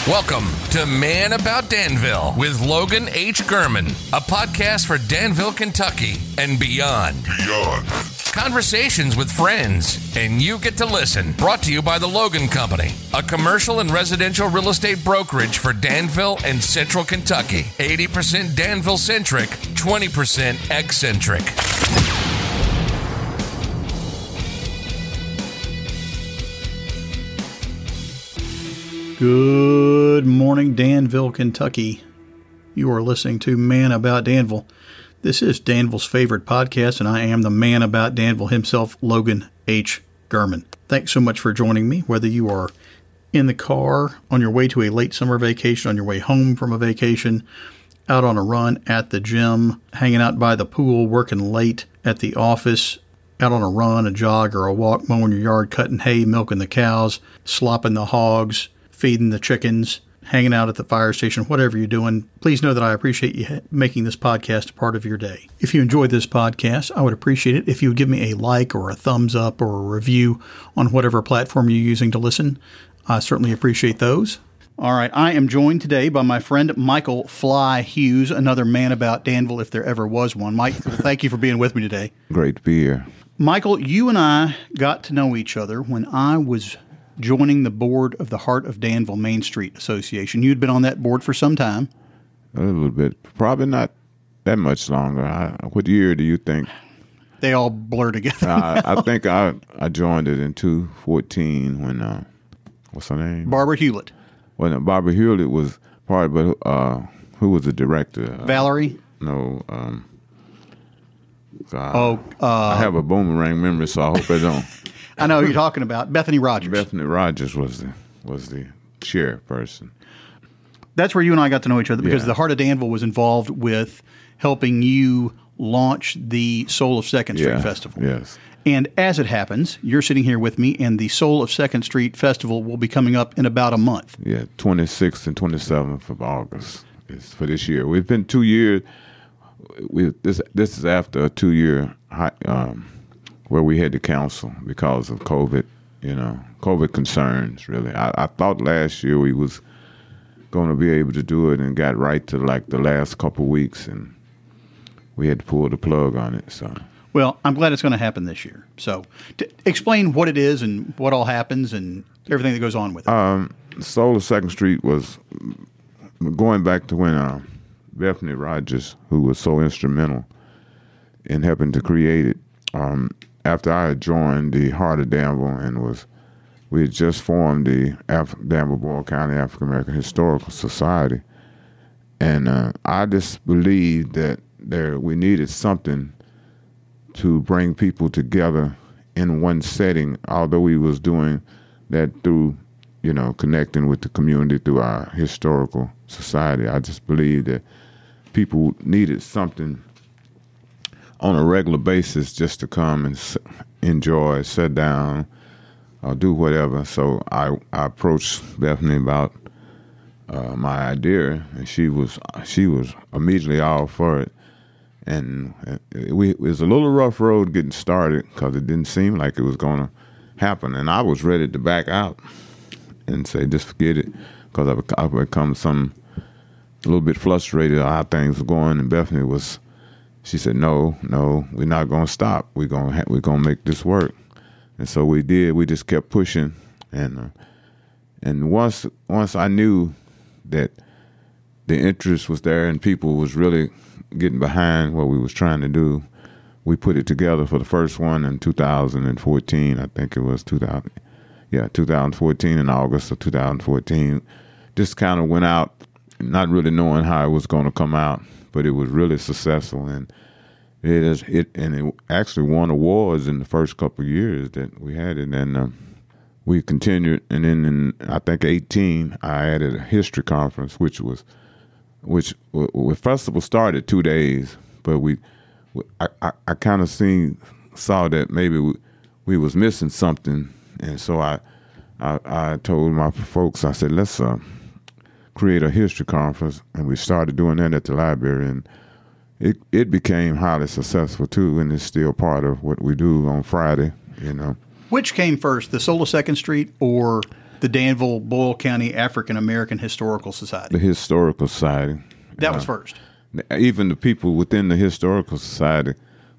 Welcome to Man About Danville with Logan H. Gurman, a podcast for Danville, Kentucky and beyond. Conversations with friends, and you get to listen. Brought to you by the Logan Company, a commercial and residential real estate brokerage for Danville and Central Kentucky. 80% Danville-centric, 20% eccentric. Good morning, Danville, Kentucky. You are listening to Man About Danville. This is Danville's favorite podcast, and I am the man about Danville himself, Logan H. Gurman. Thanks so much for joining me, whether you are in the car, on your way to a late summer vacation, on your way home from a vacation, out on a run at the gym, hanging out by the pool, working late at the office, out on a run, a jog, or a walk, mowing your yard, cutting hay, milking the cows, slopping the hogs, feeding the chickens, hanging out at the fire station, whatever you're doing. Please know that I appreciate you making this podcast a part of your day. If you enjoyed this podcast, I would appreciate it if you would give me a like or a thumbs up or a review on whatever platform you're using to listen. I certainly appreciate those. All right, I am joined today by my friend Michael Fly Hughes, another man about Danville if there ever was one. Mike, thank you for being with me today. Great to be here. Michael, you and I got to know each other when I was joining the board of the Heart of Danville Main Street Association. You'd been on that board for some time. A little bit. Probably not that much longer. What year do you think? They all blur together. I think I joined it in 2014 when, what's her name? Barbara Hewlett. Well, Barbara Hewlett was part of it. Who was the director? Valerie? No. I have a boomerang memory, so I hope I don't. I know who you're talking about. Bethany Rogers. Bethany Rogers was the chairperson. That's where you and I got to know each other because the Heart of Danville was involved with helping you launch the Soul of 2nd Street Festival. Yes. And as it happens, you're sitting here with me, and the Soul of 2nd Street Festival will be coming up in about a month. Yeah, 26th and 27th of August is for this year. We've been 2 years. This is after a 2-year where we had to cancel because of COVID, COVID concerns, really. I thought last year we was going to be able to do it and got right to like the last couple of weeks, and we had to pull the plug on it. So, well, I'm glad it's going to happen this year. So explain what it is and what all happens and everything that goes on with it. Soul of 2nd Street was going back to when Bethany Rogers, who was so instrumental in helping to create it, after I had joined the Heart of Danville and we had just formed the Danville Boyle County African American Historical Society, and I just believed that we needed something to bring people together in one setting. Although we was doing that through, connecting with the community through our historical society, I just believed that people needed something on a regular basis just to come and enjoy, sit down, or do whatever. So I approached Bethany about my idea, and she was immediately all for it. And it was a little rough road getting started because it didn't seem like it was going to happen. And I was ready to back out and say, just forget it, because I've become a little bit frustrated how things were going. And Bethany she said, no, we're not going to stop. We're going to make this work. And so we did. We just kept pushing. And once I knew that the interest was there and people was really getting behind what we was trying to do, we put it together for the first one in 2014. I think it was 2014, in August of 2014. Just kind of went out, not really knowing how it was going to come out, but it was really successful, and it actually won awards in the first couple of years that we had it, and we continued. And then in I think 2018, I added a history conference, which festival started 2 days, but I kind of saw that maybe we was missing something, and so I told my folks, I said, let's create a history conference, and we started doing that at the library, and it became highly successful too, and it's still part of what we do on Friday. Which came first, the Soul of 2nd Street or The Danville Boyle County African American Historical Society. The Historical Society. That was first. Even the people within the Historical Society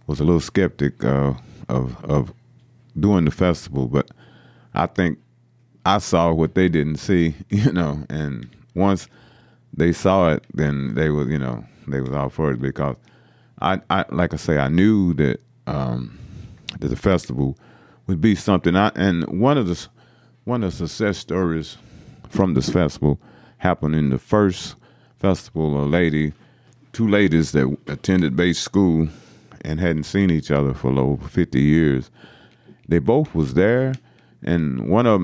was a little skeptic of doing the festival, but I think I saw what they didn't see, and once they saw it, then they was all for it, because I like I say, I knew that the festival would be something. And one of the success stories from this festival happened in the first festival. Two ladies that attended base school and hadn't seen each other for over 50 years. They both was there, and one of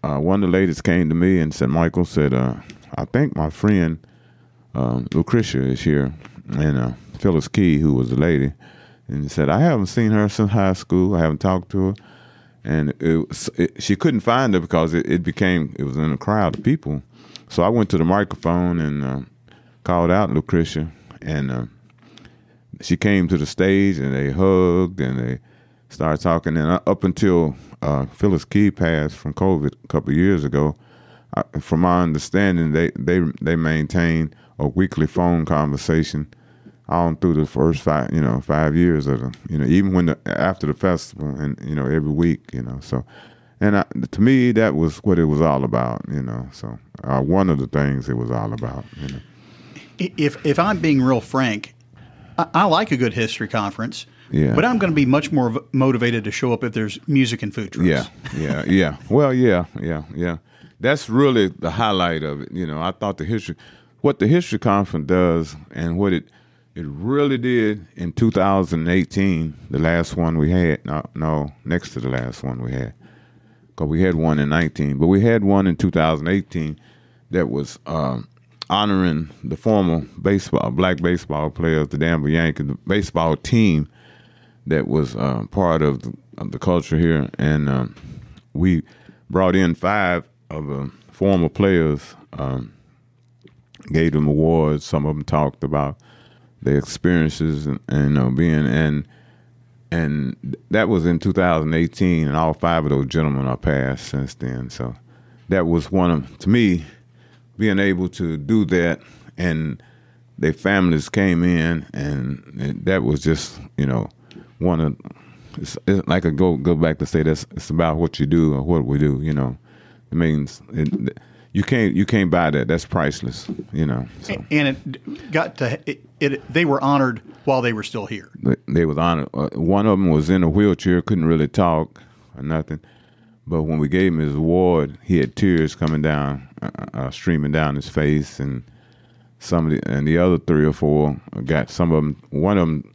the ladies came to me and said, Michael said, I think my friend Lucretia is here, and Phyllis Key, who was the lady, and he said, I haven't seen her since high school. I haven't talked to her. And she couldn't find her because it was in a crowd of people. So I went to the microphone and called out Lucretia, and she came to the stage, and they hugged and they started talking. And up until Phyllis Key passed from COVID a couple of years ago, from my understanding, they maintained a weekly phone conversation all through the first 5 years of even after the festival, and every week, so. And to me, that was what it was all about, So one of the things it was all about, If I'm being real frank, I like a good history conference. Yeah. But I'm going to be much more motivated to show up if there's music and food trucks. Yeah. Well, yeah. That's really the highlight of it. I thought what the history conference does, and what it really did in 2018, the last one we had. No, next to the last one we had. Because we had one in 19, but we had one in 2018 that was honoring the former black baseball players, the Danville Yankees, the baseball team that was part of the culture here. And we brought in 5 of the former players, gave them awards. Some of them talked about their experiences and being and that was in 2018, and all 5 of those gentlemen are passed since then. So that was to me, being able to do that, and their families came in, and that was just, one of, it's like I go back to say it's about what you do or what we do, It means you can't buy that. That's priceless, So. And it got to they were honored while they were still here. They was honored. One of them was in a wheelchair, couldn't really talk or nothing. But when we gave him his award, he had tears coming down, streaming down his face, and the other 3 or 4 got some of them. One of them,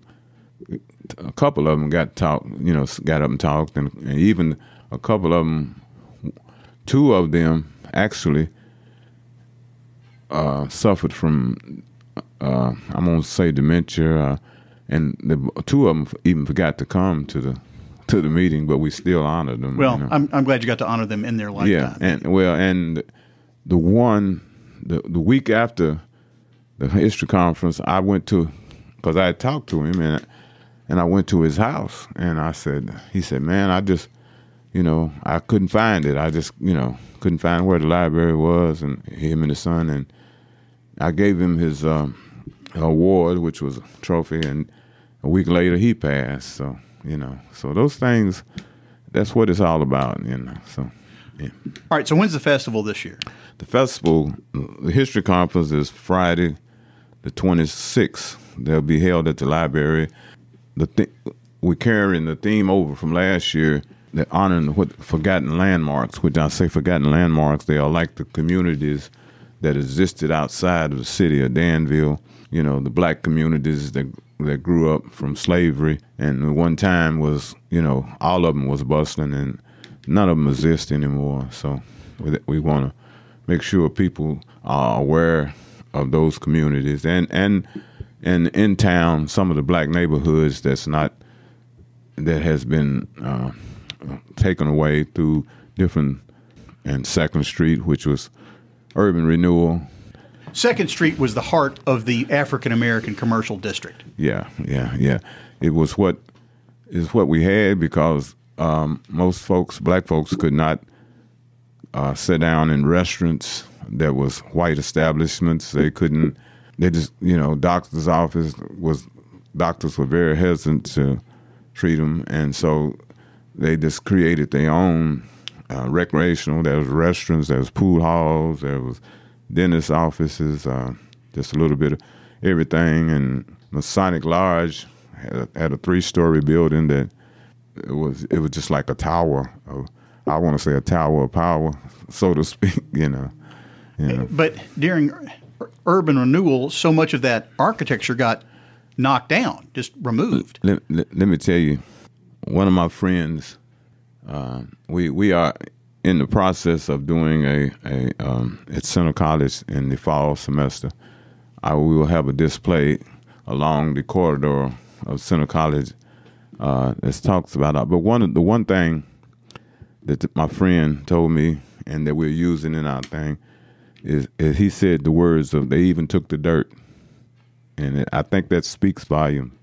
a couple of them got got up and talked, and even a couple of them, 2 of them actually suffered from, I'm gonna say dementia, and the 2 of them even forgot to come to the meeting, but we still honored them. Well, I'm glad you got to honor them in their lifetime. Yeah, and the week after the history conference, I went to, because I had talked to him, and I went to his house, and he said, man, I just, I couldn't find it. I just, couldn't find where the library was, and him and his son, and I gave him his award, which was a trophy, and a week later he passed. So, so those things, that's what it's all about, So, yeah. All right. So when's the festival this year? The festival, the history conference, is Friday, the 26th. They'll be held at the library. We're carrying the theme over from last year. They're honoring forgotten landmarks, which I say forgotten landmarks. They are like the communities that existed outside of the city of Danville. The black communities that grew up from slavery, and one time was, all of them was bustling, and none of them exist anymore. So we want to make sure people are aware of those communities, and in town, some of the black neighborhoods that has been taken away through different, and 2nd Street, which was urban renewal. 2nd Street was the heart of the African American commercial district. Yeah. It was what we had, because most folks, black folks, could not sit down in restaurants that was white establishments. They just, doctor's office doctors were very hesitant to treat them. And so they just created their own recreational. There was restaurants, there was pool halls, there was dentist offices, just a little bit of everything. And Masonic Lodge had a 3-story building that it was just like a tower. I want to say a tower of power, so to speak. But during urban renewal, so much of that architecture got knocked down, just removed. Let me tell you, one of my friends, we are in the process of doing at Center College in the fall semester. We will have a display along the corridor of Center College that talks about it. But the one thing that my friend told me and that we're using in our thing is he said the words of, they even took the dirt. And I think that speaks volume.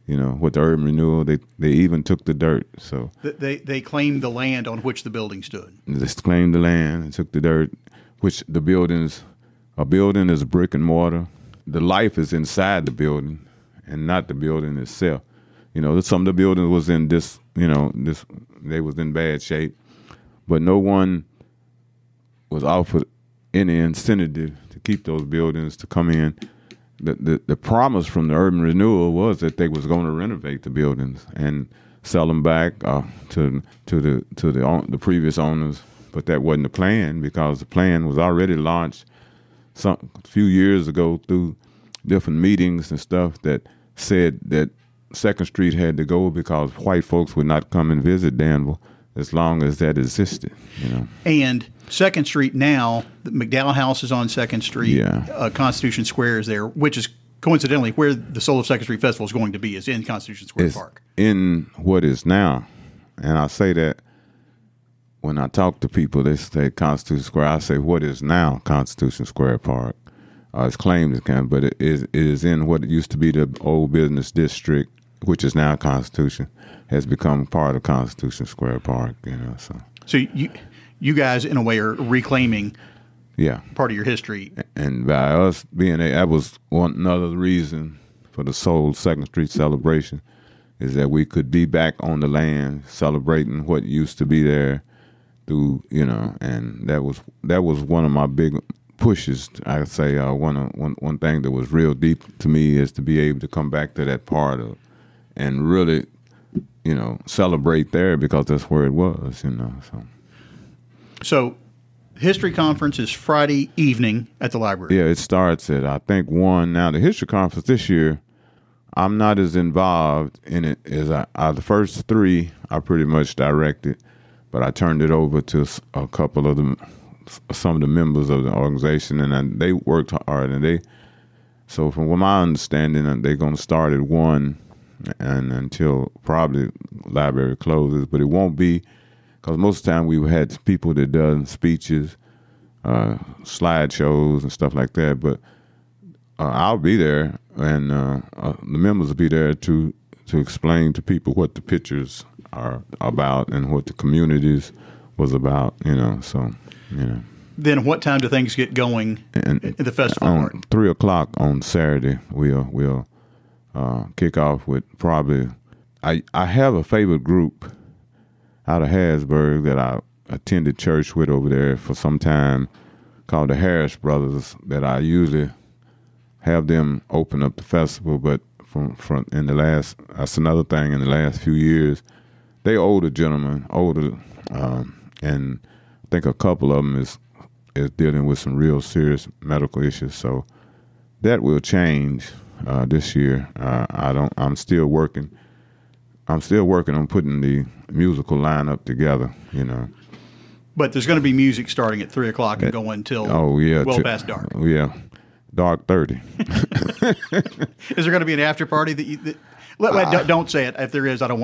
With the urban renewal, they even took the dirt. So they claimed the land on which the building stood. They claimed the land and took the dirt, which a building is brick and mortar. The life is inside the building and not the building itself. Some of the buildings was in they was in bad shape, but no one was offered any incentive to keep those buildings to come in. The promise from the urban renewal was that they was going to renovate the buildings and sell them back to the previous owners, but that wasn't the plan, because the plan was already launched a few years ago through different meetings and stuff that said that 2nd Street had to go because white folks would not come and visit Danville as long as that existed. And 2nd Street now, the McDowell House is on 2nd Street. Yeah. Constitution Square is there, which is coincidentally where the Soul of 2nd Street Festival is going to be, is in Constitution Square Park. In what is now. And I say that when I talk to people, they say Constitution Square. I say what is now Constitution Square Park. It's claimed it can, but it is in what used to be the old business district, which is now Constitution, has become part of Constitution Square Park. So you guys, in a way, are reclaiming part of your history. And by us being that was another reason for the Soul 2nd Street celebration, is that we could be back on the land celebrating what used to be there through, and that was one of my big pushes. I say one thing that was real deep to me is to be able to come back to that part of and really, celebrate there, because that's where it was, So History Conference is Friday evening at the library. Yeah, it starts at, I think, 1. Now, the History Conference this year, I'm not as involved in it as the first 3 I pretty much directed, but I turned it over to a couple of some of the members of the organization, and they worked hard. And so from what my understanding, they're going to start at 1 and until probably library closes, but it won't be, because most of the time we had people that done speeches, slideshows and stuff like that. But I'll be there, and the members will be there to explain to people what the pictures are about and what the communities was about. Then what time do things get going at the festival part? 3:00 on Saturday, we'll kick off with probably. I have a favorite group out of Harrisburg that I attended church with over there for some time, called the Harris Brothers, that I usually have them open up the festival. But from in the last, that's another thing, in the last few years, they older gentlemen, and I think a couple of them is dealing with some real serious medical issues. So that will change this year. I'm still working on putting the musical lineup together, But there's going to be music starting at 3:00 and going until well past dark. Yeah, dark 30. Is there going to be an after party don't say it. If there is, I don't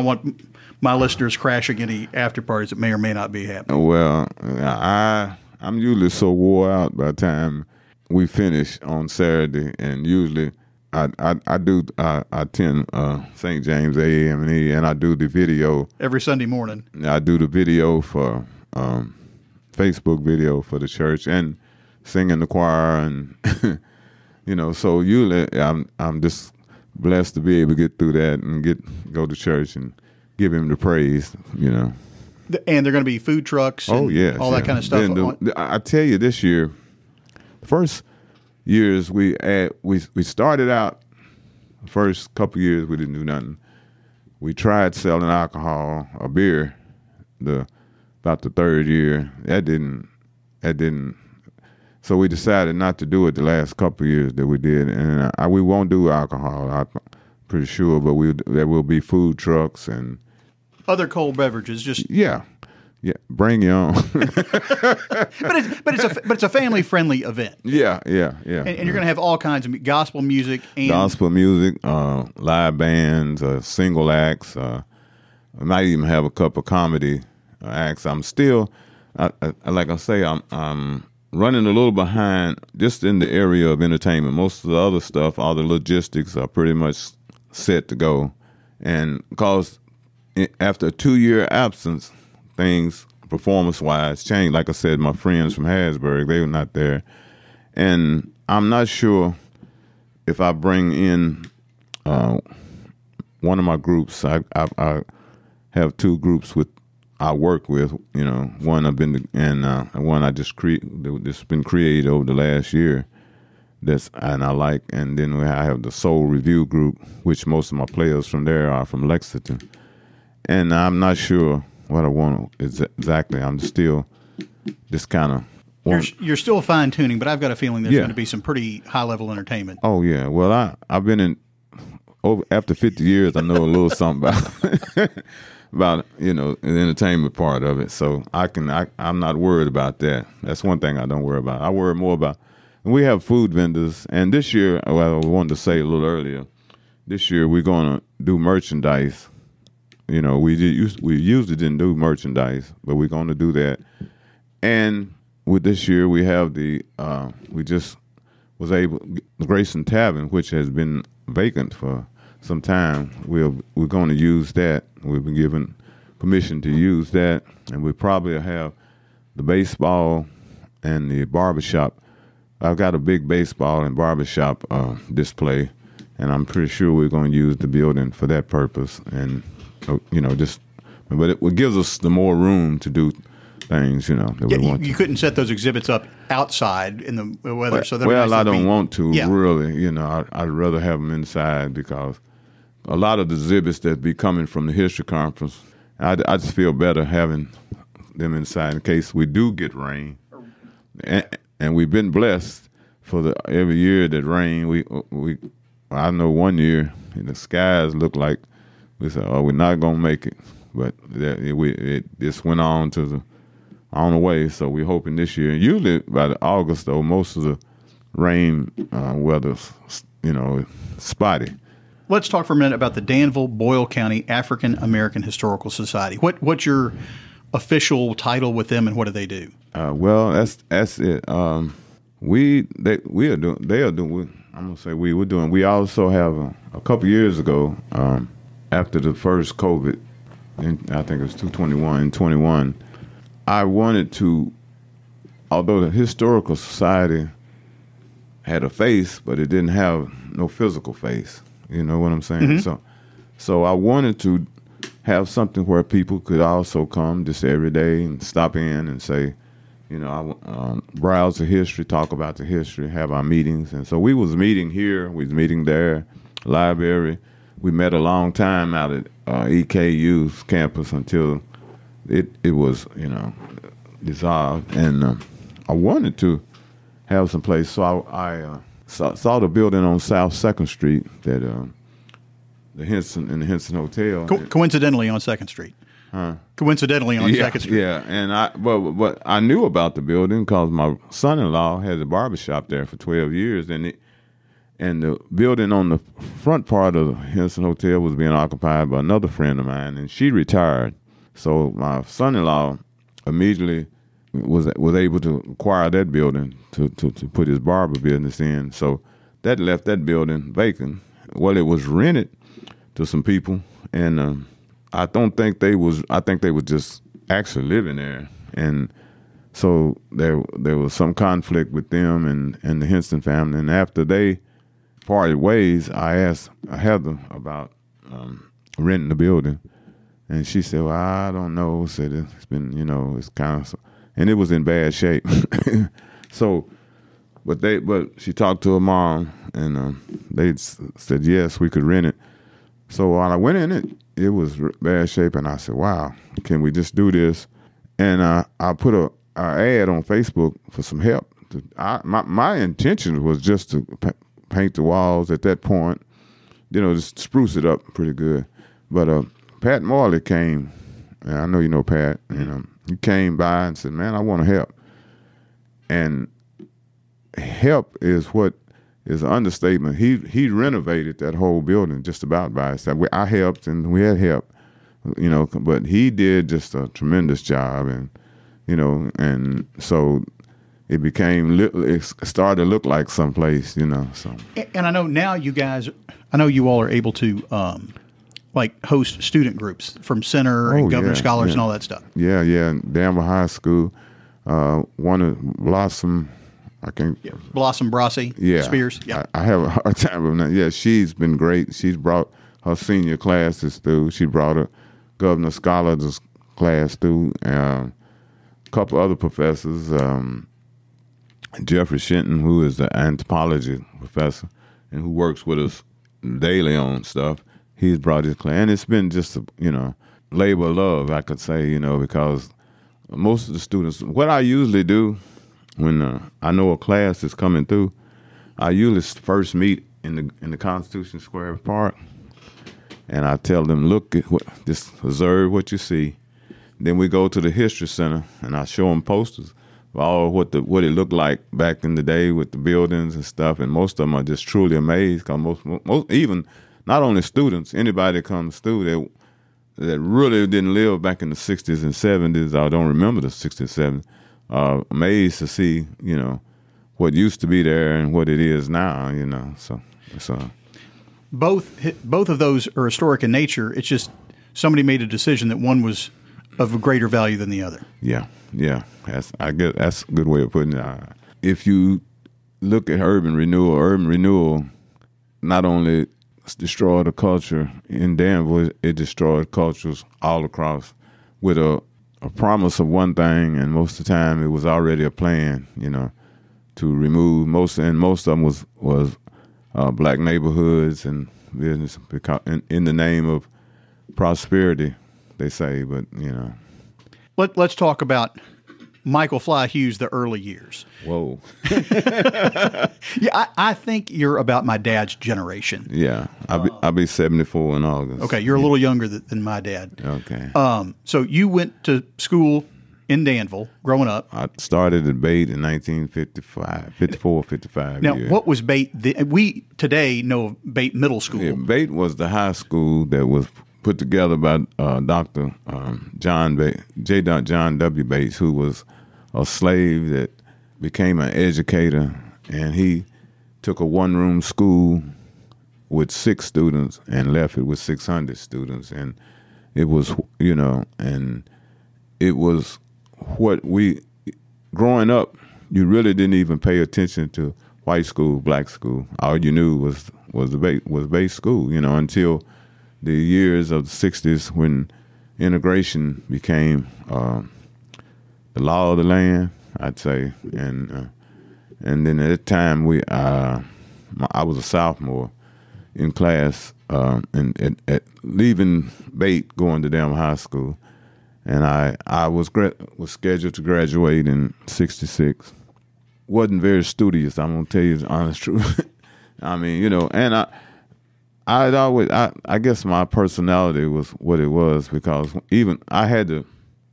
want my listeners crashing any after parties that may or may not be happening. Well, I'm usually so wore out by the time we finish on Saturday, and usually I attend St. James AM&E, and I do the video every Sunday morning. I do the video for Facebook video for the church and sing in the choir, and so I'm just blessed to be able to get through that and go to church and give him the praise. And they're going to be food trucks. And all that kind of stuff. I tell you, this year, the first years we started out. The first couple years we didn't do nothing. We tried selling alcohol or beer. About the third year, that didn't. So we decided not to do it the last couple of years that we did, and we won't do alcohol. I'm pretty sure, but there will be food trucks and other cold beverages. Just yeah, bring your own. but it's a family friendly event. Yeah. And you're going to have all kinds of gospel music, live bands, single acts. I might even have a couple of comedy acts. I'm still, like I say, I'm running a little behind just in the area of entertainment. Most of the other stuff, all the logistics are pretty much set to go. And because after a 2-year absence, things performance-wise changed. Like I said, my friends from Harrisburg, they were not there. And I'm not sure if I bring in one of my groups. I have 2 groups I work with. One I've been and one I just been created over the last year. And I like. And then I have the Soul Review group, which most of my players from there are from Lexington. And I'm not sure what I want exactly. I'm still just kind of. You're still fine tuning, but I've got a feeling there's going to be some pretty high level entertainment. Oh yeah. Well, I've been after 50 years. I know a little something about the entertainment part of it. So I'm not worried about that. That's one thing I don't worry about. I worry more about. We have food vendors, and this year, I wanted to say a little earlier. This year we're going to do merchandise. We usually didn't do merchandise, but we're going to do that. And with this year, we have the Grayson Tavern, which has been vacant for some time. We're going to use that. We've been given permission to use that, and we probably have the baseball and the barbershop. I've got a big baseball and barbershop display, and I'm pretty sure we're going to use the building for that purpose. And but it gives us the more room to do things, that we want. You couldn't set those exhibits up outside in the weather. I don't want to really. I'd rather have them inside, because a lot of the exhibits that be coming from the history conference, I just feel better having them inside in case we do get rain. And we've been blessed for every year that rain. I know one year the skies looked like we said, "Oh, we're not gonna make it," but it just went on on the way. So we're hoping this year. Usually by August, though, most of the rain weather's spotty. Let's talk for a minute about the Danville Boyle County African American Historical Society. What's your official title with them, and what do they do? Well, that's it. We are doing. I'm gonna say we're doing. We also have a couple years ago, after the first COVID, I think it was 2021. I wanted to, although the Historical Society had a face, but it didn't have no physical face. You know what I'm saying? Mm-hmm. So I wanted to have something where people could also come just every day and stop in and say, I browse the history, talk about the history, have our meetings. And so we was meeting here, we was meeting there, library. We met a long time out at EKU's campus until it was, dissolved. And I wanted to have some place. So I saw the building on South 2nd Street that the Henson Hotel. Coincidentally on 2nd Street. Coincidentally on 2nd Street. Yeah, and but I knew about the building because my son-in-law had a barbershop there for 12 years, and the building on the front part of the Henson Hotel was being occupied by another friend of mine, and she retired. So my son-in-law immediately was able to acquire that building to put his barber business in. So that left that building vacant. Well, it was rented to some people, and I think they was just actually living there, and so there was some conflict with them and the Hinston family. And after they parted ways, I asked Heather about renting the building, and she said, "Well, I don't know." Said it's been, it's kind of, and it was in bad shape. So, but she talked to her mom, and they said yes, we could rent it. So while I went in it, it was bad shape, and I said, "Wow, can we just do this?" And I put a ad on Facebook for some help. My intention was just to paint the walls at that point, just spruce it up pretty good. But Pat Morley came, and I know you know Pat, and he came by and said, "Man, I want to help." And help is what is an understatement. He renovated that whole building just about by himself. I helped, and we had help, but he did just a tremendous job, and and so it started to look like someplace, so. And I know now you all are able to host student groups from Center and Governor Scholars and all that stuff. Yeah. Danville High School, one of Blossom, Blossom Brasi Spears. Yeah. I have a hard time with that. Yeah, she's been great. She's brought her senior classes through. She brought her Governor Scholars class through. A couple other professors, Jeffrey Shinton, who is the anthropology professor and who works with us daily on stuff, he's brought his class. And it's been just, labor of love, I could say, because most of the students, what I usually do when I know a class is coming through, I usually first meet in the Constitution Square Park, and I tell them, look, just observe what you see. Then we go to the History Center, and I show them posters of all what it looked like back in the day with the buildings and stuff. And most of them are just truly amazed. Because most even not only students, anybody that comes through that really didn't live back in the 60s and 70s, or don't remember the 60s and 70s, are amazed to see, what used to be there and what it is now. So. Both of those are historic in nature. It's just somebody made a decision that one was of a greater value than the other. Yeah. I guess that's a good way of putting it. If you look at urban renewal not only destroyed the culture in Danville, it destroyed cultures all across with a promise of one thing, and most of the time it was already a plan, to remove most of them was black neighborhoods and business because in the name of prosperity, they say, but Let's talk about Michael Fly Hughes, the early years. Whoa. Yeah, I think you're about my dad's generation. Yeah, I'll be 74 in August. Okay, you're a little younger than my dad. Okay. So you went to school in Danville growing up. I started at Bate in 1955. Now, what was Bate? We today know of Bate Middle School. Yeah, Bate was the high school that was put together by Dr. John W. Bates, who was a slave that became an educator, and he took a one-room school with 6 students and left it with 600 students, and it was, and it was what growing up, you really didn't even pay attention to white school, black school. All you knew was Bates school, until the years of the 60s when integration became the law of the land, I'd say, and then at that time I was a sophomore in class and at leaving Bate, going to Danville High School, and I was scheduled to graduate in '66. Wasn't very studious, I'm gonna tell you the honest truth. I mean, and I guess my personality was what it was, because even I had to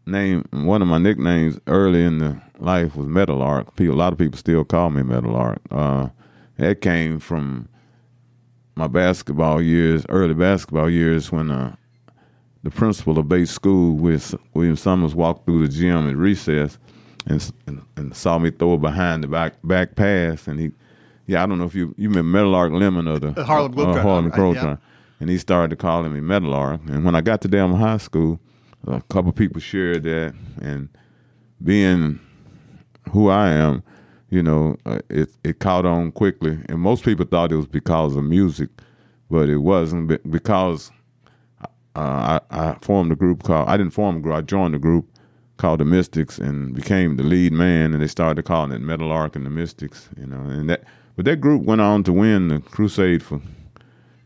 name one of my nicknames early in the life was Metal Arc. A lot of people still call me Metal Arc. That came from my early basketball years, when the principal of Bates School, William Summers, walked through the gym at recess and saw me throw it behind the back pass, and I don't know if you remember Meadowlark Lemon or the Harlem Globetrotter. Harlem Globetrotter. And he started calling me Meadowlark. And when I got to Danville High School, a couple people shared that. And being who I am, it caught on quickly. And most people thought it was because of music, but it wasn't, because I formed a group I didn't form a group, I joined a group called the Mystics and became the lead man, and they started calling it Meadowlark and the Mystics, but that group went on to win the Crusade for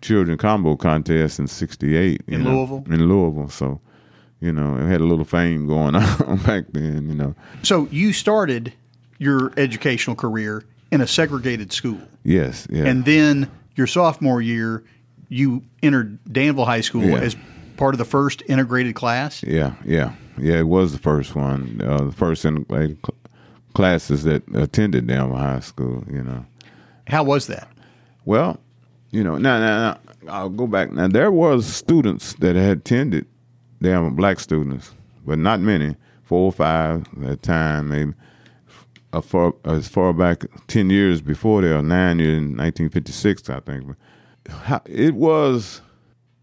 Children Combo Contest in '68 in Louisville. In Louisville, so it had a little fame going on back then. So you started your educational career in a segregated school. Yes, yeah. And then your sophomore year, you entered Danville High School as part of the first integrated class. Yeah, it was the first one, the first integrated classes that attended Danville High School. How was that? Well, now I'll go back. Now there was students that had attended Danville, black students, but not many, 4 or 5 at a time, maybe. As far back 10 years before there, 9 years in 1956, I think. It was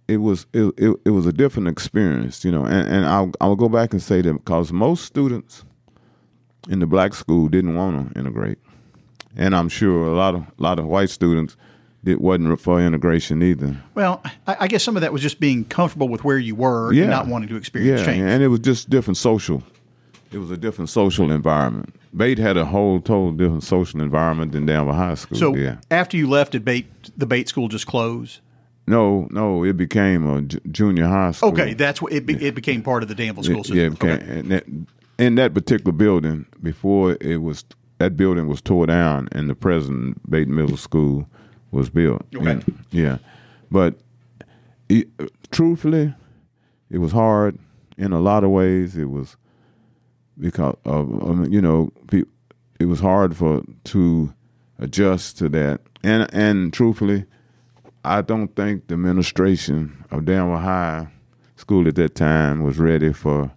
a different experience, and I'll go back and say that because most students in the black school didn't want to integrate, and I'm sure a lot of white students wasn't for integration either. Well, I guess some of that was just being comfortable with where you were and not wanting to experience change. And it was just different social. It was a different social environment. Bate had a whole total different social environment than Danville High School. So after you left, did the Bate school just close? No, it became a junior high school. Okay, that's what it became part of the Danville school system. Yeah, it became, and in that particular building, before that building was tore down, and the present Bate Middle School was built. Okay. But truthfully, it was hard in a lot of ways. It was because of it was hard to adjust to that, and truthfully, I don't think the administration of Danville High School at that time was ready for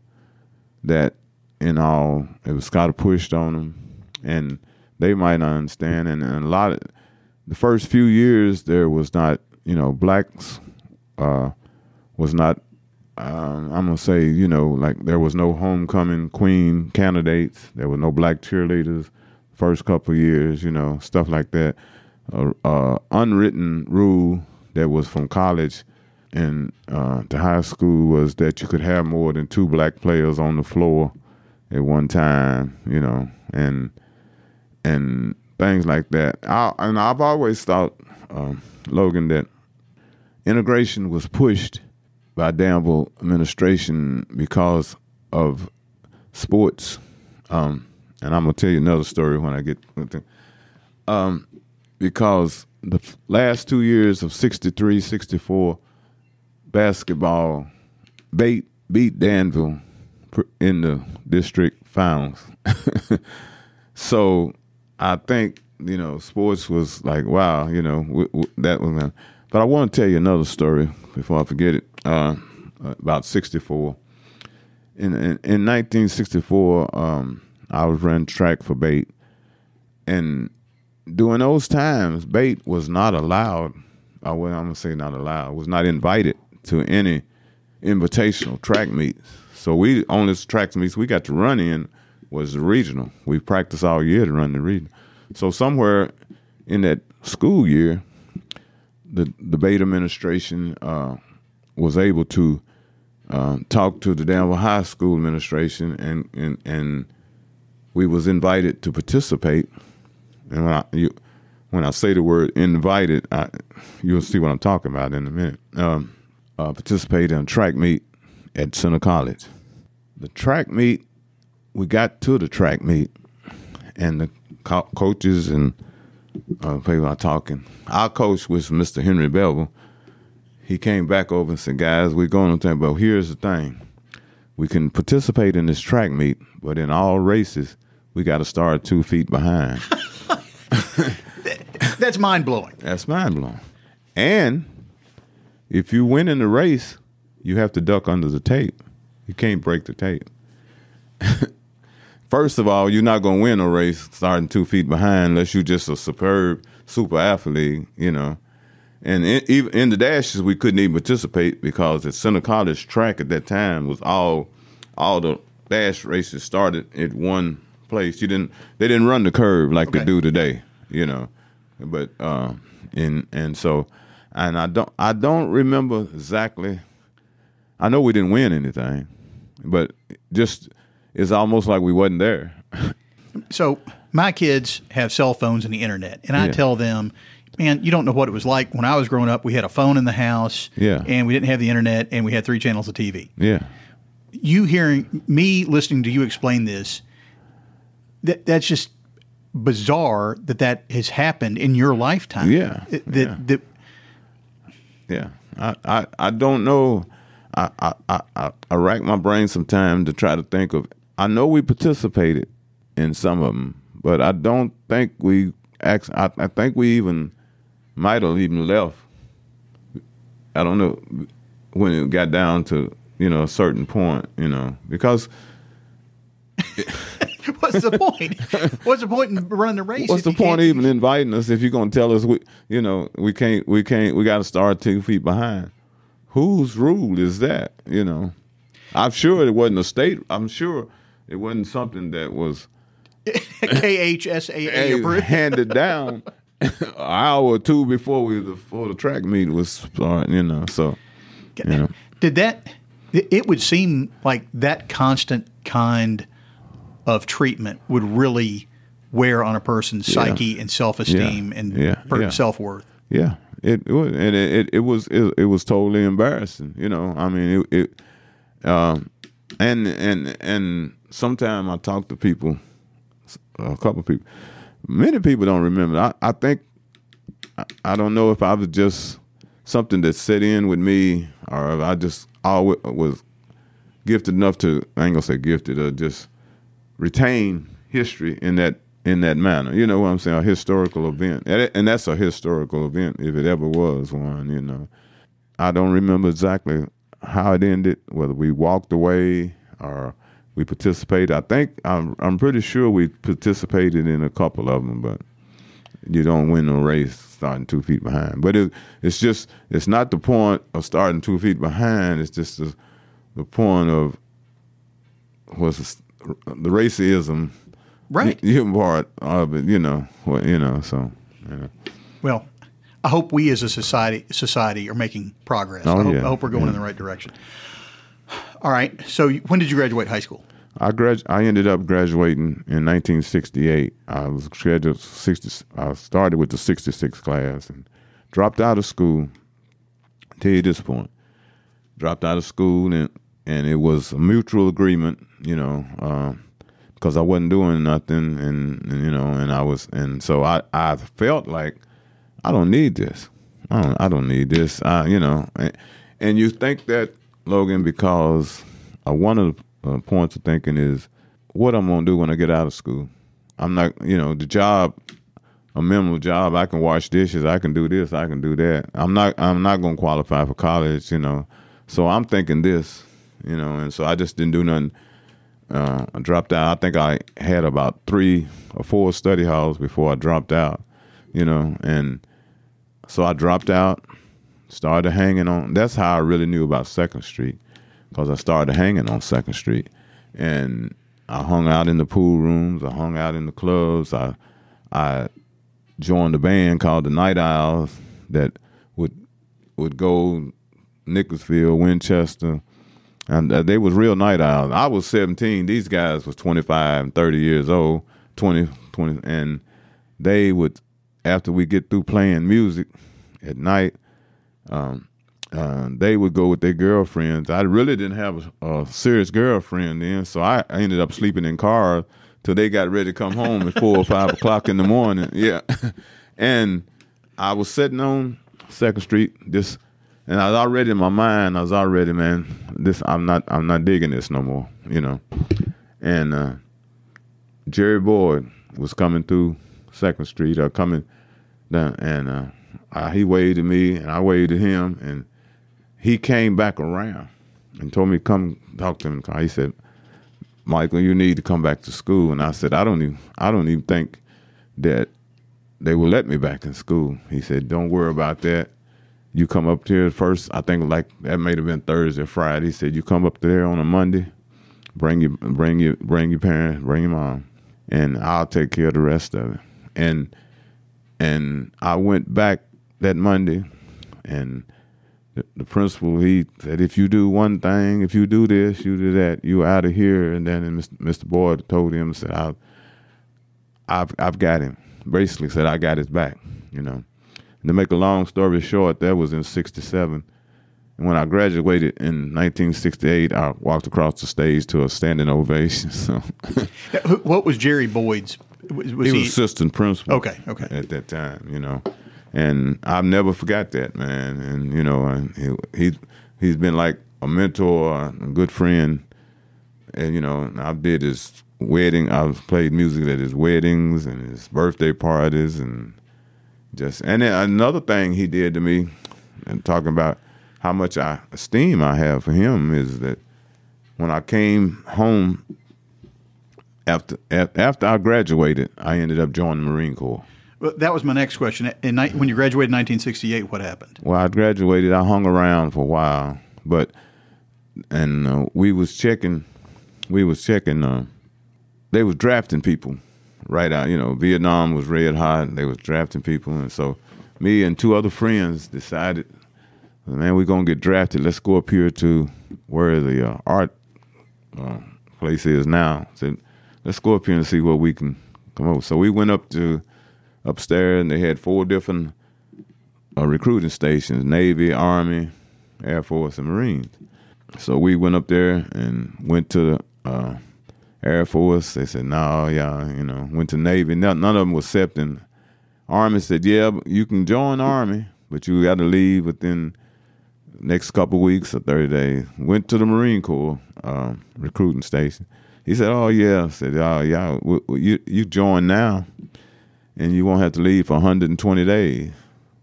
that. It was kind of pushed on them, and they might not understand. And a lot of the first few years, there was not, blacks was not. I'm gonna say, like there was no homecoming queen candidates. There were no black cheerleaders. First couple of years, stuff like that. Unwritten rule that was from college and to high school was that you could have more than 2 black players on the floor at one time, and things like that. I've always thought, Logan, that integration was pushed by Danville administration because of sports. And I'm gonna tell you another story when I get to because the last 2 years of 63, 64 basketball, Bate beat Danville in the district finals. So I think, sports was like, wow, that was. But I want to tell you another story before I forget it, about 64. In 1964, I was running track for Bate, and during those times, Bate was not allowed, I'm going to say not allowed, was not invited to any invitational track meets. So we, on this track meets we got to run in was the regional. We practiced all year to run the regional. So somewhere in that school year, the Bate administration was able to talk to the Danville High School administration, and we was invited to participate. And when I say the word invited, you'll see what I'm talking about in a minute. Participate in a track meet at Center College. The track meet, we got to the track meet, and the coaches and people are talking. Our coach was Mr. Henry Bevel. He came back over and said, guys, we're going to think, but here's the thing. We can participate in this track meet, but in all races, we got to start 2 feet behind. That's mind-blowing. That's mind-blowing. And if you win in the race, you have to duck under the tape. You can't break the tape. First of all, you're not going to win a race starting 2 feet behind unless you're just a superb super athlete, you know. And even in the dashes, we couldn't even participate because at Center College track at that time was all the dash races started at one place. They didn't run the curve like they do today, you know. But so I don't remember exactly. I know we didn't win anything, but just it's almost like we wasn't there. So my kids have cell phones and the internet, and I tell them, man, you don't know what it was like when I was growing up. We had a phone in the house, and we didn't have the internet, and we had 3 channels of TV. Yeah. You hearing me listening to you explain this, that's just bizarre that has happened in your lifetime. Yeah. I don't know. I rack my brain sometime to try to think of. I know we participated in some of them, but I don't think we. I think we even might have even left. I don't know when it got down to a certain point, because. What's the point? What's the point in running the race? What's the point even inviting us if you're going to tell us we can't we got to start 2 feet behind? Whose rule is that? I'm sure it wasn't a state. I'm sure it wasn't something that was KHSAA approved, handed down an hour or 2 before the track meet was starting. So did that? It would seem like that constant kind of treatment would really wear on a person's psyche and self-esteem and self-worth. Yeah, it would, and it was totally embarrassing. I mean, and sometimes I talk to people, a couple of people. Many people don't remember. I think I don't know if I was just something that set in with me, or if I just always was gifted enough to. I ain't gonna say gifted, or just retain history in that manner. You know what I'm saying? A historical event. And that's a historical event if it ever was one, I don't remember exactly how it ended, whether we walked away or we participated. I think I'm pretty sure we participated in a couple of them, but you don't win a race starting 2 feet behind. But it's not the point of starting 2 feet behind. It's just the point of the racism, right? You're part of it, So, Well, I hope we as a society are making progress. I hope we're going in the right direction. All right. So, when did you graduate high school? I ended up graduating in 1968. I was scheduled I started with the 66 class and dropped out of school. I'll tell you this point, dropped out of school and it was a mutual agreement, because I wasn't doing nothing, and so I felt like I don't need this. I don't need this. And you think that, Logan, because one of the points of thinking is what I'm gonna do when I get out of school. I'm not, the job, a minimal job. I can wash dishes. I can do this. I can do that. I'm not gonna qualify for college. So I'm thinking this. And so I just didn't do nothing. I dropped out. I think I had about 3 or 4 study halls before I dropped out, and so I dropped out, started hanging on. That's how I really knew about 2nd Street, because I started hanging on 2nd Street, and I hung out in the pool rooms. I hung out in the clubs. I joined a band called the Night Owls that would go Nicholasville, Winchester. And they was real night owls. I was 17. These guys was 25 and 30 years old, 20, and they would, after we get through playing music at night, they would go with their girlfriends. I really didn't have a serious girlfriend then, so I ended up sleeping in cars till they got ready to come home at 4 or 5 o'clock in the morning. Yeah, and I was sitting on 2nd Street, and I was already in my mind. Man, I'm not digging this no more, And Jerry Boyle was coming through 2nd Street, coming down, and he waved at me, and I waved at him, and he came back around and told me come talk to him. He said, "Michael, you need to come back to school." And I said, "I don't even think that they would let me back in school. He said, don't worry about that. You come up there first, I think like that may have been Thursday or Friday. He said, you come up there on a Monday, bring your parents, bring your mom, and I'll take care of the rest of it. And I went back that Monday, and the principal, he said, if you do one thing, if you do this, you do that, you out of here. And then Mr. Boyle told him, said, I've got him. Basically said, I got his back, you know. And to make a long story short, that was in 1967. And when I graduated in 1968, I walked across the stage to a standing ovation. So, what was Jerry Boyd's? He was assistant principal. Okay. At that time, you know. And I've never forgot that, man. And, you know, he's been like a mentor, a good friend. And, you know, I did his wedding. I've played music at his weddings and his birthday parties. And then another thing he did to me, and talking about how much esteem I have for him, is that when I came home after I graduated, I ended up joining the Marine Corps. Well, that was my next question. When you graduated in 1968, what happened? Well, I graduated. I hung around for a while, we was checking. They was drafting people right out. You know, Vietnam was red hot. They was drafting people, and so me and two other friends decided, man, we're gonna get drafted. Let's go up here to where the art place is now. Said, let's go up here and see what we can come up. So we went upstairs, and they had 4 different recruiting stations: Navy, Army, Air Force, and Marines. So we went up there and went to the Air Force. They said, no, yeah, you know. Went to Navy. None of them was accepting. Army said, yeah, you can join Army, but you got to leave within the next couple of weeks or 30 days. Went to the Marine Corps recruiting station. He said, oh, yeah. I said, oh, yeah, you join now, and you won't have to leave for 120 days.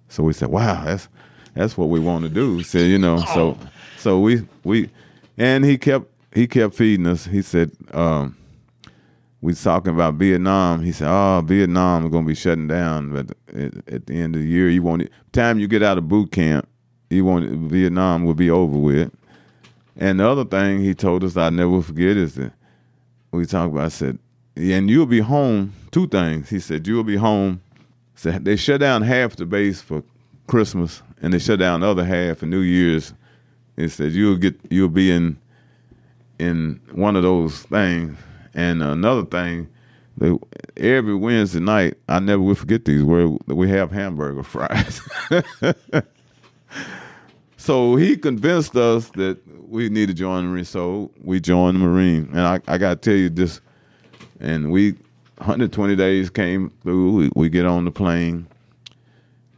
So we said, wow, that's what we want to do. He said, you know, so we and he kept feeding us. He said, we was talking about Vietnam. He said, oh, Vietnam is going to be shutting down, but at the end of the year, time you get out of boot camp, Vietnam will be over with. And the other thing he told us I never forget is that we talked about, I said, and you'll be home. 2 things. He said, you'll be home. Said they shut down half the base for Christmas, and they shut down the other half for New Year's. He said, you'll be in one of those things. And another thing, every Wednesday night, I never will forget these, where we have hamburger fries. So he convinced us that we need to join the Marine. So we joined the Marine. And I got to tell you this, and 120 days came through. We get on the plane,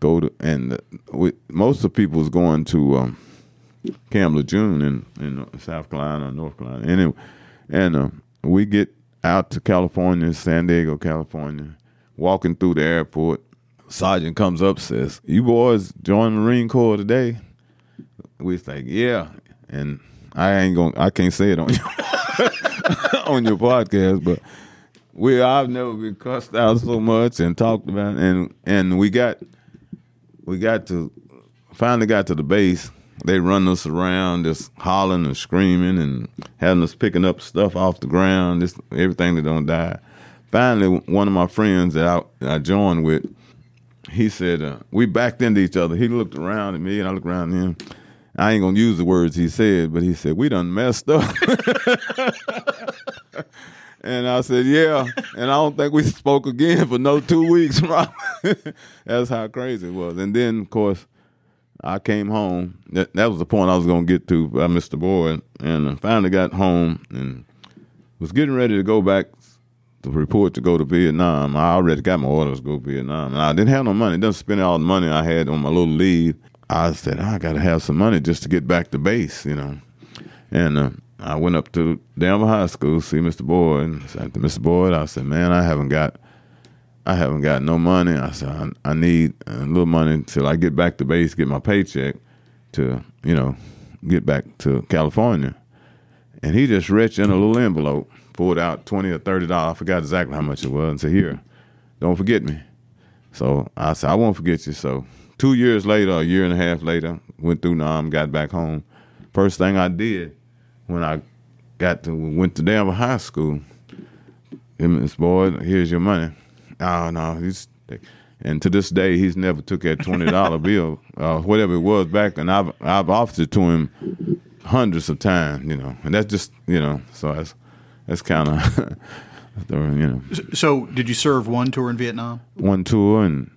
most of the people was going to Camp Lejeune in South Carolina or North Carolina. Anyway, and we get out to California, San Diego, California, walking through the airport. Sergeant comes up, says, you boys join the Marine Corps today? We was like, yeah. And I can't say it on on your podcast, but I've never been cussed out so much and talked about it. And we finally got to the base. They run us around just hollering and screaming and having us picking up stuff off the ground, just everything that don't die. Finally, one of my friends that I joined with, he said, we backed into each other. He looked around at me and I looked around at him. I ain't gonna use the words he said, but he said, we done messed up. And I said, yeah. And I don't think we spoke again for no 2 weeks. That's how crazy it was. And then, of course, I came home. That was the point I was going to get to by Mr. Boyle. And I finally got home and was getting ready to go back to report to go to Vietnam. I already got my orders to go to Vietnam. And I didn't have no money. Didn't spend all the money I had on my little leave. I said, I got to have some money just to get back to base, you know. And I went up to Danville High School to see Mr. Boyd. And I said to Mr. Boyd, I said, man, I haven't got no money. I said, I need a little money until I get back to base, get my paycheck to, you know, get back to California. And he just reached in a little envelope, pulled out $20 or $30. I forgot exactly how much it was, and said, here, don't forget me. So I said, I won't forget you. So 2 years later, a year and a half later, went through Nam, got back home. First thing I did when I went to Danville High School, Miss Boyle, here's your money. Oh, no, and to this day, he's never took that $20 bill, whatever it was back, and I've offered it to him hundreds of times, and that's just, so that's kind of, So did you serve one tour in Vietnam? One tour, and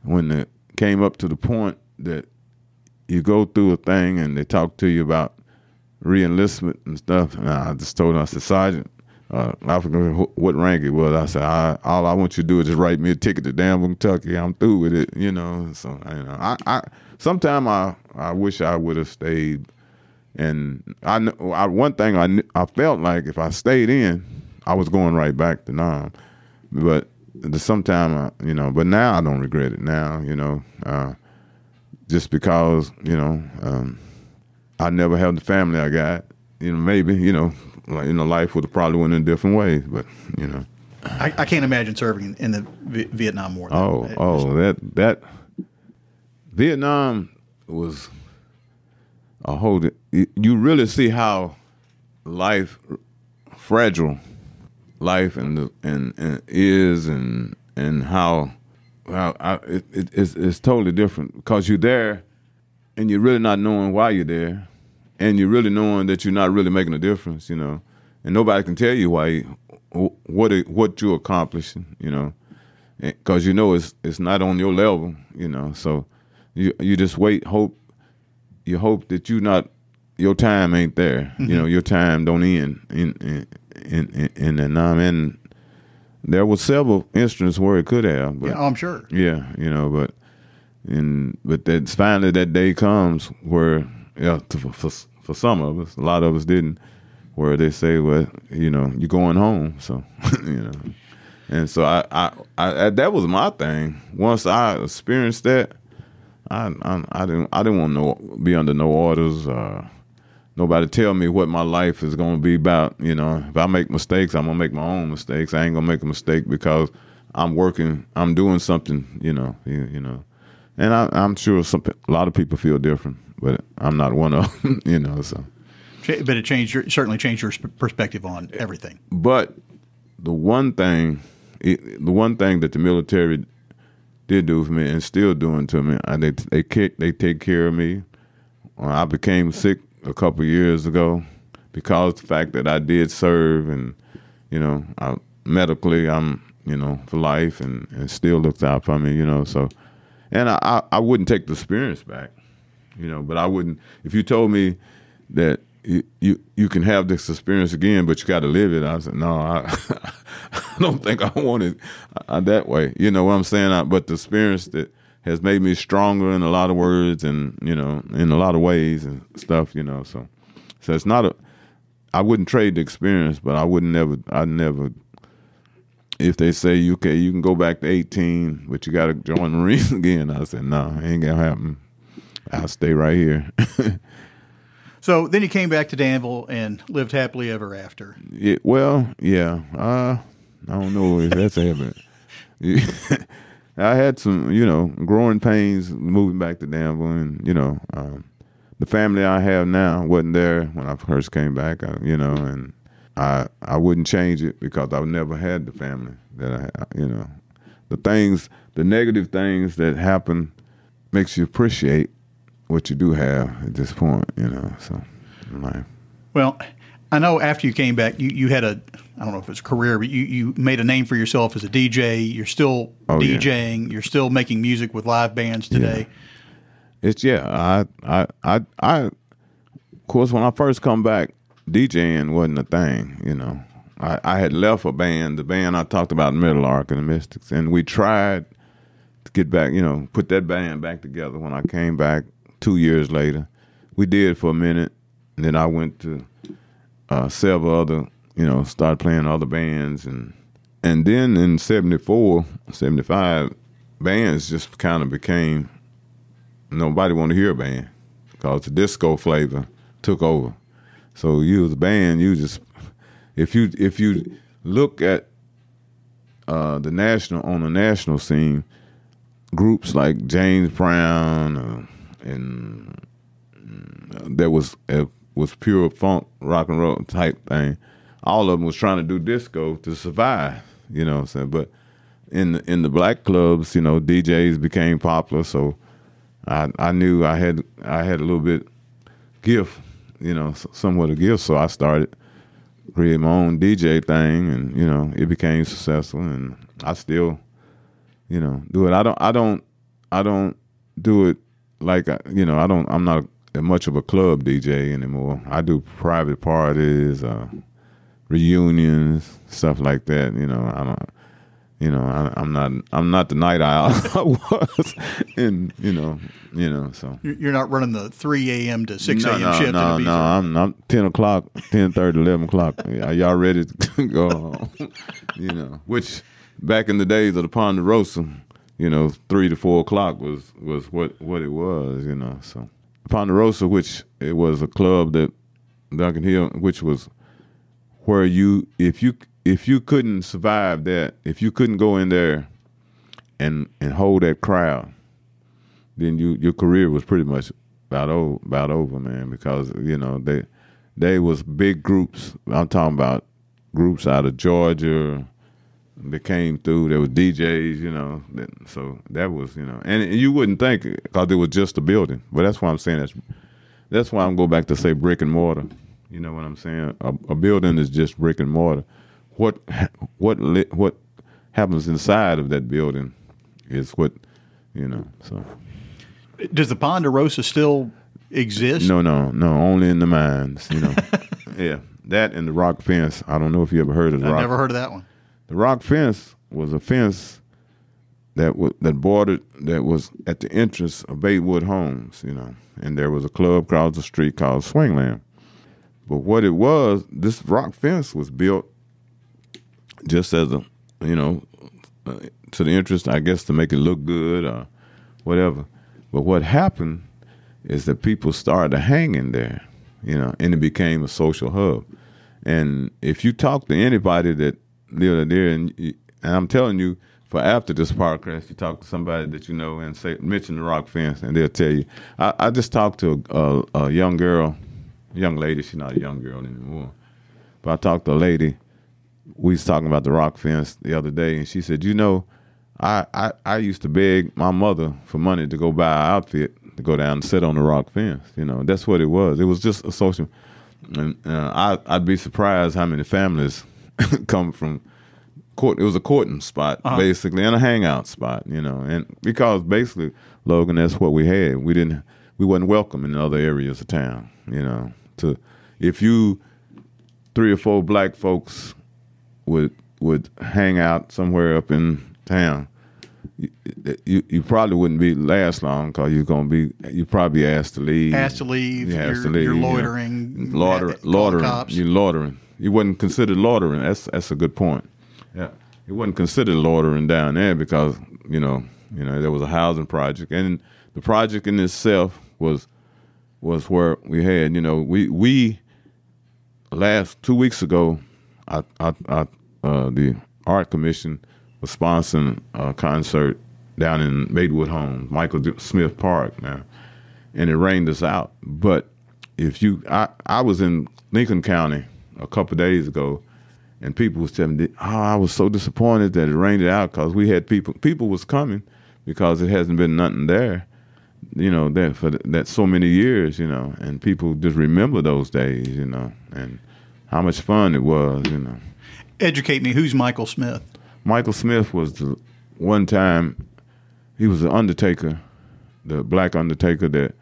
when it came up to the point that you go through a thing and they talk to you about re-enlistment and stuff, and I just told him, I said, Sergeant, I forgot what rank it was. I said, all I want you to do is just write me a ticket to Danville, Kentucky. I'm through with it, So, I sometimes I wish I would have stayed. And one thing I felt like if I stayed in, I was going right back to Nam. But sometimes, but now I don't regret it now, just because, I never had the family I got, maybe, life would have probably went in a different way, but, I can't imagine serving in the Vietnam War. That Vietnam was a whole. You really see how fragile life and is, and how it's totally different because you're there, and you're really not knowing why you're there, and you're really knowing that you're not really making a difference, and nobody can tell you why, what you're accomplishing, because it's not on your level, so you just wait, hope that your time ain't there, your time don't end in Vietnam, and there were several instances where it could have, but I'm sure, but then finally that day comes where, for some of us, a lot of us didn't, where they say, well, you're going home, so and so I that was my thing. Once I experienced that, I didn't want to be under no orders. Nobody tell me what my life is going to be about. If I make mistakes, I'm gonna make my own mistakes. I ain't gonna make a mistake because I'm working. I'm doing something. And I'm sure a lot of people feel different, but I'm not one of them. So. But it certainly changed your perspective on everything. But the one thing that the military did do for me and still doing to me, they take care of me. I became sick a couple of years ago because the fact that I did serve, and medically I'm for life, and still looks out for me. So, and I wouldn't take the experience back, but I wouldn't, if you told me that you can have this experience again, but you got to live it. I said, no, I don't think I want it that way. You know what I'm saying? But the experience that has made me stronger in a lot of words, and in a lot of ways and stuff. So it's not I wouldn't trade the experience, but I'd never. If they say, okay, you can go back to 18, but you got to join the Marines again, I said, no, it ain't gonna happen. I'll stay right here. So then you came back to Danville and lived happily ever after. Yeah, I don't know if that's evident. I had some, growing pains moving back to Danville, and the family I have now wasn't there when I first came back. And I wouldn't change it because I've never had the family that the negative things that happen makes you appreciate what you do have at this point, so in life. Well, I know after you came back, you had I don't know if it's a career, but you made a name for yourself as a DJ. You're still DJing. Yeah. You're still making music with live bands today. Yeah. I of course, when I first come back, DJing wasn't a thing, I had left a band, the band I talked about, Meadowlark and the Mystics, and we tried to get back, put that band back together when I came back 2 years later. We did for a minute, and then I went to several other, started playing other bands, and then in 74, 75, bands just kind of became, nobody wanted to hear a band because the disco flavor took over. So you was a band, you just, if you look at the national scene, groups like James Brown, and there was pure funk, rock and roll type thing. All of them was trying to do disco to survive, you know what I'm saying? But in the black clubs, you know, DJs became popular, so I knew I had a little bit gift, you know, somewhat a gift, so I started creating my own DJ thing, and you know, it became successful, and I still, you know, do it. I don't do it like, you know, I'm not much of a club DJ anymore. I do private parties, reunions, stuff like that. You know, I don't. You know, I'm not the night owl I was, and you know. So you're not running the 3 a.m. to 6 a.m. shift. No. I'm 10 o'clock, 10:30, 11 o'clock. Are y'all ready to go home? You know, which back in the days of the Ponderosa, you know, 3 to 4 o'clock was what it was. You know, so Ponderosa, which it was a club that Duncan Hill, which was where if you couldn't survive that, if you couldn't go in there and hold that crowd, then your career was pretty much about over, man. Because you know they was big groups. I'm talking about groups out of Georgia that came through. There was DJs, you know. So that was, you know, and you wouldn't think because it was just a building. But that's why I'm saying that's why I'm go back to say brick and mortar. You know what I'm saying? A building is just brick and mortar. What happens inside of that building is what, you know. So, does the Ponderosa still exist? No, only in the mines. You know, yeah, that and the rock fence. I don't know if you ever heard of the rock. I never heard of that one. The rock fence was a fence that was at the entrance of Batewood Homes. You know, and there was a club across the street called Swingland. But what it was, this rock fence was built just as a, you know, to the interest, I guess, to make it look good or whatever. But what happened is that people started to hang in there, you know, and it became a social hub. And if you talk to anybody that lived there, and I'm telling you, for after this podcast, you talk to somebody that you know and mention the rock fence, and they'll tell you. I just talked to a young lady. She's not a young girl anymore, but I talked to a lady. We was talking about the rock fence the other day, and she said, you know, I used to beg my mother for money to go buy an outfit to go down and sit on the rock fence. You know, that's what it was. It was just a social. And I'd be surprised how many families come from court. It was a courting spot, basically, and a hangout spot, you know. And because basically, Logan, that's what we had. We wasn't welcome in other areas of town, you know. If you 3 or 4 black folks would hang out somewhere up in town, you probably wouldn't last long because you probably asked to leave. You're loitering. You know, loitering. You're loitering. You wasn't considered loitering. That's a good point. Yeah, it wasn't considered loitering down there because you know there was a housing project, and the project in itself was where we had, you know, we last 2 weeks ago, the Art Commission was sponsoring a concert down in Batewood Homes, Michael Smith Park now, and it rained us out. But I was in Lincoln County a couple of days ago, and people was telling me, I was so disappointed that it rained it out because we had people was coming because it hasn't been nothing there, you know, that for that so many years, you know, and people just remember those days, you know, and how much fun it was, you know. Educate me. Who's Michael Smith? Michael Smith was one time, he was the undertaker, the black undertaker that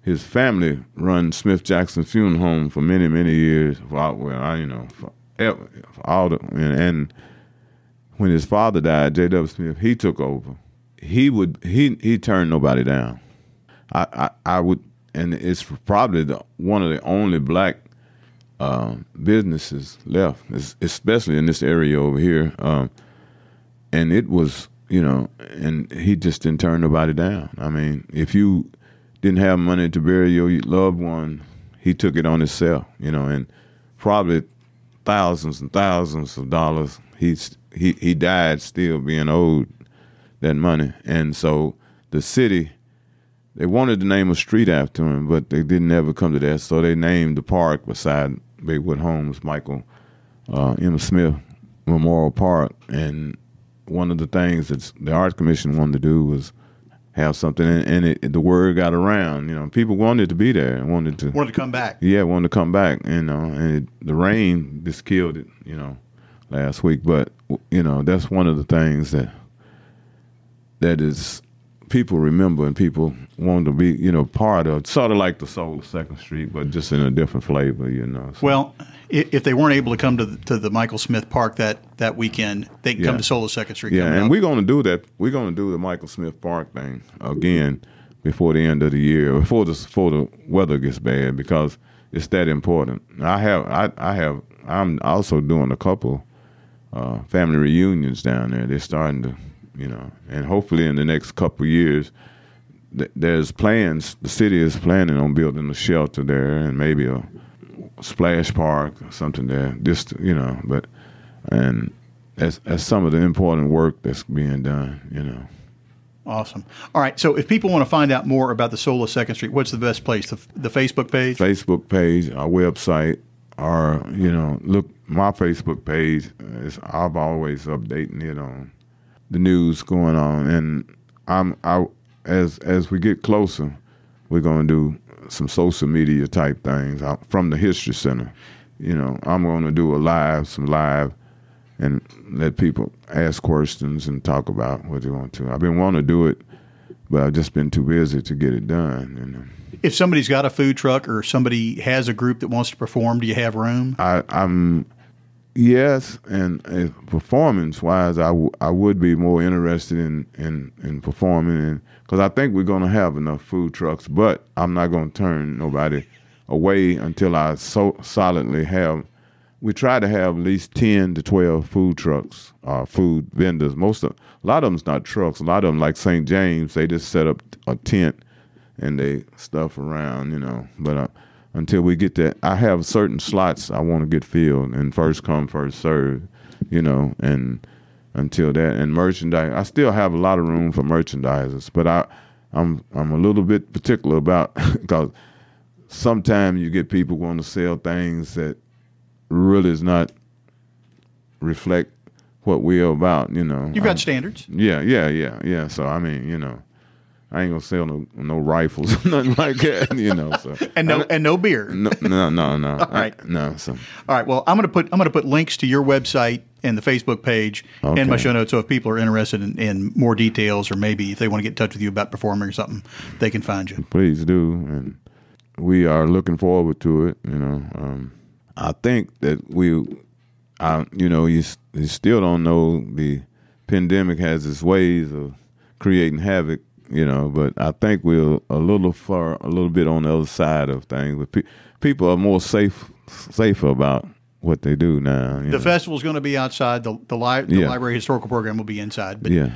his family run Smith Jackson Funeral Home for many, many years. And when his father died, J.W. Smith, he took over. He turned nobody down. I would, and it's probably one of the only black businesses left, especially in this area over here. And it was, you know, and he just didn't turn nobody down. I mean, if you didn't have money to bury your loved one, he took it on himself, you know, and probably thousands and thousands of dollars. He died still being owed that money. And so the city, they wanted to name a street after him, but they didn't ever come to that. So they named the park beside Baywood Homes, Michael M. Smith Memorial Park. And one of the things that the Arts Commission wanted to do was have something, and the word got around. People wanted to be there and wanted to come back. Yeah, wanted to come back. And the rain just killed it. Last week. But that's one of the things that is people remember and people want to be part of. Sort of like the Soul of Second Street, but just in a different flavor. So. Well, if they weren't able to come to the Michael Smith Park that weekend, they can come to Soul of Second Street. Yeah, and we're going to do that. We're going to do the Michael Smith Park thing again before the end of the year, before the weather gets bad, because it's that important. I'm also doing a couple family reunions down there. They're starting to, and hopefully in the next couple of years, there's plans. The city is planning on building a shelter there and maybe a splash park or something there. Just and that's some of the important work that's being done. Awesome. All right. So if people want to find out more about the Soul of Second Street, what's the best place? The Facebook page? Facebook page, our website, or look, my Facebook page I'm always updating it on the news going on, and as we get closer, we're going to do some social media type things from the History Center. I'm going to do some live, and let people ask questions and talk about what they want to. I've been wanting to do it, but I've just been too busy to get it done. If somebody's got a food truck or somebody has a group that wants to perform, do you have room? Yes, and performance-wise, I would be more interested in performing, because I think we're going to have enough food trucks, but I'm not going to turn nobody away until I so solidly have. We try to have at least 10 to 12 food trucks, food vendors. A lot of them's not trucks. A lot of them, like St. James, they just set up a tent and they stuff around, But until we get that, I have certain slots I want to get filled, and first come, first serve, and until that, and merchandise. I still have a lot of room for merchandisers, but I'm a little bit particular about, because sometimes you get people want to sell things that really is not reflect what we're about, You've got standards. Yeah. So, I ain't gonna sell no rifles, nothing like that, So and no beer. No. All right. So all right. Well, I'm gonna put links to your website and the Facebook page in my show notes. So if people are interested in more details, or maybe if they want to get in touch with you about performing or something, they can find you. Please do, and we are looking forward to it. I think that you still don't know, the pandemic has its ways of creating havoc. But I think we're a little bit on the other side of things. But people are more safer about what they do now. The festival's going to be outside. The library historical program will be inside. But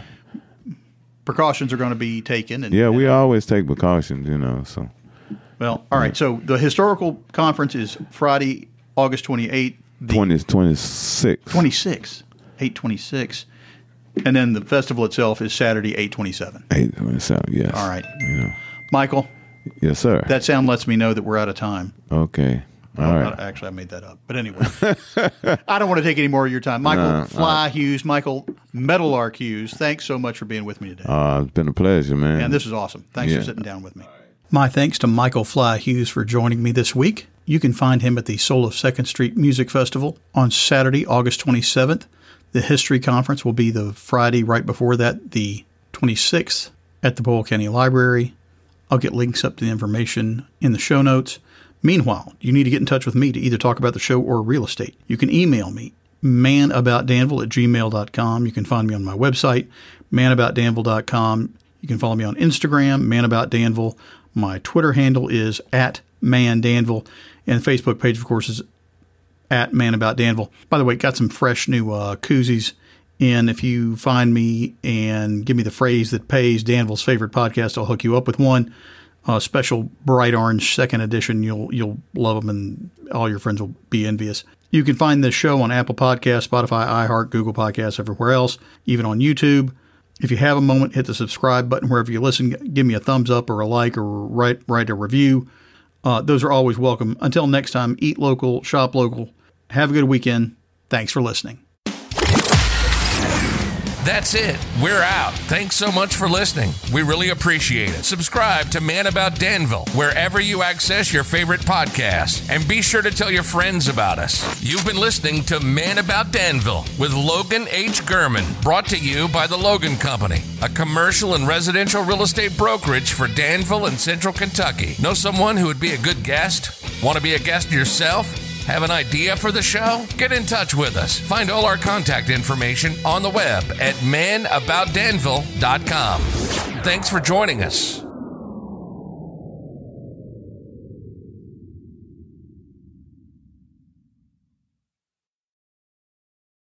precautions are going to be taken. We always take precautions, So. Well, all right. So the historical conference is Friday, August 28th. 26. 8/26. And then the festival itself is Saturday, 8/27. 8/27, yes. All right. Michael? Yes, sir. That sound lets me know that we're out of time. Okay. All right. Actually, I made that up. But anyway, I don't want to take any more of your time. Michael Fly Hughes, Michael Meadowlark Hughes, thanks so much for being with me today. It's been a pleasure, man. And this is awesome. Thanks for sitting down with me. My thanks to Michael Fly Hughes for joining me this week. You can find him at the Soul of Second Street Music Festival on Saturday, August 27th. The History Conference will be the Friday right before that, the 26th, at the Boyle County Library. I'll get links up to the information in the show notes. Meanwhile, you need to get in touch with me to either talk about the show or real estate. You can email me, ManAboutDanville@gmail.com. You can find me on my website, ManAboutDanville.com. You can follow me on Instagram, ManAboutDanville. My Twitter handle is @ManDanville. And the Facebook page, of course, is @ManAboutDanville. By the way, got some fresh new koozies in. If you find me and give me the phrase that pays, Danville's favorite podcast, I'll hook you up with one. Special bright orange second edition. You'll love them, and all your friends will be envious. You can find this show on Apple Podcasts, Spotify, iHeart, Google Podcasts, everywhere else, even on YouTube. If you have a moment, hit the subscribe button wherever you listen. Give me a thumbs up or a like or write a review. Those are always welcome. Until next time, eat local, shop local. Have a good weekend. Thanks for listening. That's it. We're out. Thanks so much for listening. We really appreciate it. Subscribe to Man About Danville wherever you access your favorite podcasts, and be sure to tell your friends about us. You've been listening to Man About Danville with Logan H. Gurman, brought to you by the Logan Company, a commercial and residential real estate brokerage for Danville and Central Kentucky. Know someone who would be a good guest? Want to be a guest yourself? Have an idea for the show? Get in touch with us. Find all our contact information on the web at ManAboutDanville.com. Thanks for joining us.